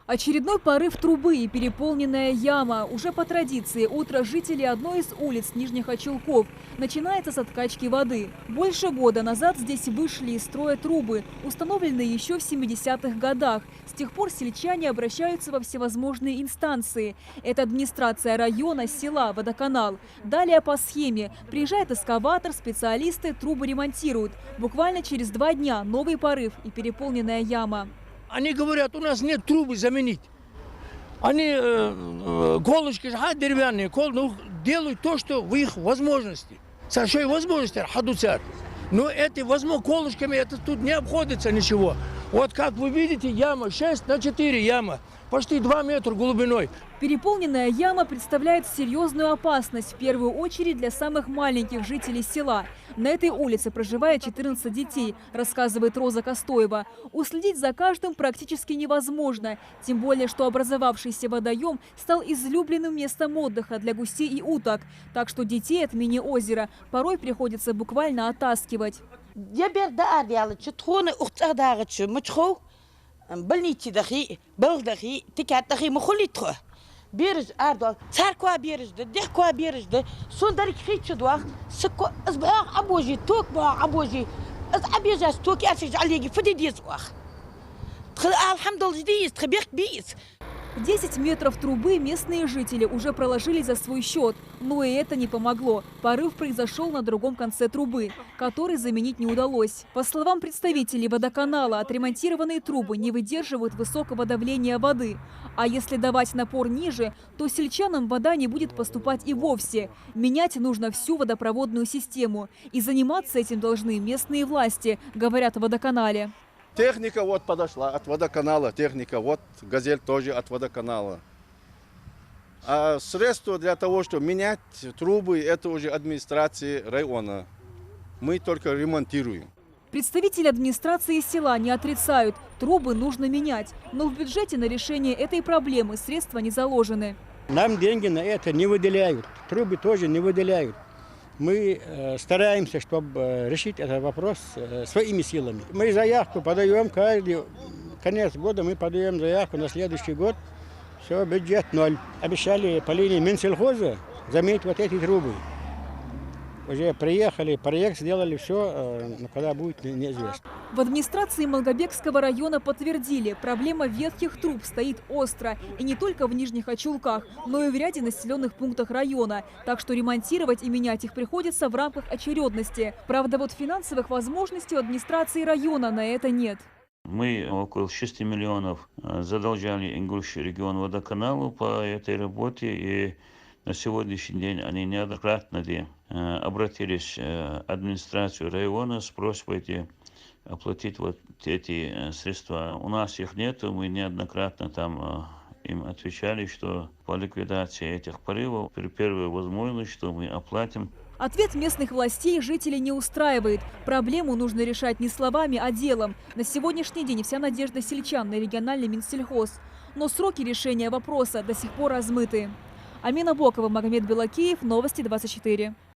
Очередной порыв трубы и переполненная яма. Уже по традиции утро жителей одной из улиц Нижних Очелков начинается с откачки воды. Больше года назад здесь вышли из строя трубы, установленные еще в 70-х годах. С тех пор сельчане обращаются во всевозможные инстанции. Это администрация района, села, водоканал. Далее по схеме. Приезжает эскаватор, специалисты трубы ремонтируют. Буквально через 2 дня новый порыв и переполненная яма. Они говорят, у нас нет трубы заменить. Они колышки деревянные, делают то, что в их возможности. Со всей возможности хадуцят. Но эти колышками это тут не обходится ничего. Вот как вы видите, яма 6 на 4 яма. Почти 2 метра глубиной. Переполненная яма представляет серьезную опасность, в первую очередь для самых маленьких жителей села. На этой улице проживает 14 детей, рассказывает Роза Костоева. Уследить за каждым практически невозможно. Тем более, что образовавшийся водоем стал излюбленным местом отдыха для гусей и уток. Так что детей от мини-озера порой приходится буквально оттаскивать. Береж ардо, церква бережде, дехква бережде, сондарик хичудвах, ско сбах абожи, ток ба абожи, абежас ток ярсиж алиги фадидизвах. Алхамдулилlah, тхбек бис. 10 метров трубы местные жители уже проложили за свой счет. Но и это не помогло. Порыв произошел на другом конце трубы, который заменить не удалось. По словам представителей водоканала, отремонтированные трубы не выдерживают высокого давления воды. А если давать напор ниже, то сельчанам вода не будет поступать и вовсе. Менять нужно всю водопроводную систему. И заниматься этим должны местные власти, говорят в водоканале. Техника вот подошла от водоканала, техника вот, газель тоже от водоканала. А средства для того, чтобы менять трубы, это уже администрация района. Мы только ремонтируем. Представители администрации села не отрицают, трубы нужно менять. Но в бюджете на решение этой проблемы средства не заложены. Нам деньги на это не выделяют, трубы тоже не выделяют. Мы стараемся, чтобы решить этот вопрос своими силами. Мы заявку подаем каждый конец года, мы подаем заявку на следующий год. Все, бюджет 0. Обещали по линии Минсельхоза заменить вот эти трубы. Уже приехали, проект сделали, все, но когда будет, неизвестно. В администрации Малгобекского района подтвердили, проблема ветхих труб стоит остро. И не только в Нижних Очелках, но и в ряде населенных пунктах района. Так что ремонтировать и менять их приходится в рамках очередности. Правда, вот финансовых возможностей у администрации района на это нет. Мы около 6 миллионов задолжали Ингушский регион водоканалу по этой работе. И на сегодняшний день они неоднократно обратились в администрацию района с просьбой оплатить вот эти средства. У нас их нету, мы неоднократно там им отвечали, что по ликвидации этих порывов при первой возможности, что мы оплатим. Ответ местных властей жителей не устраивает. Проблему нужно решать не словами, а делом. На сегодняшний день вся надежда сельчан на региональный Минсельхоз. Но сроки решения вопроса до сих пор размыты. Амина Бокова, Магомед Белакеев, Новости 24.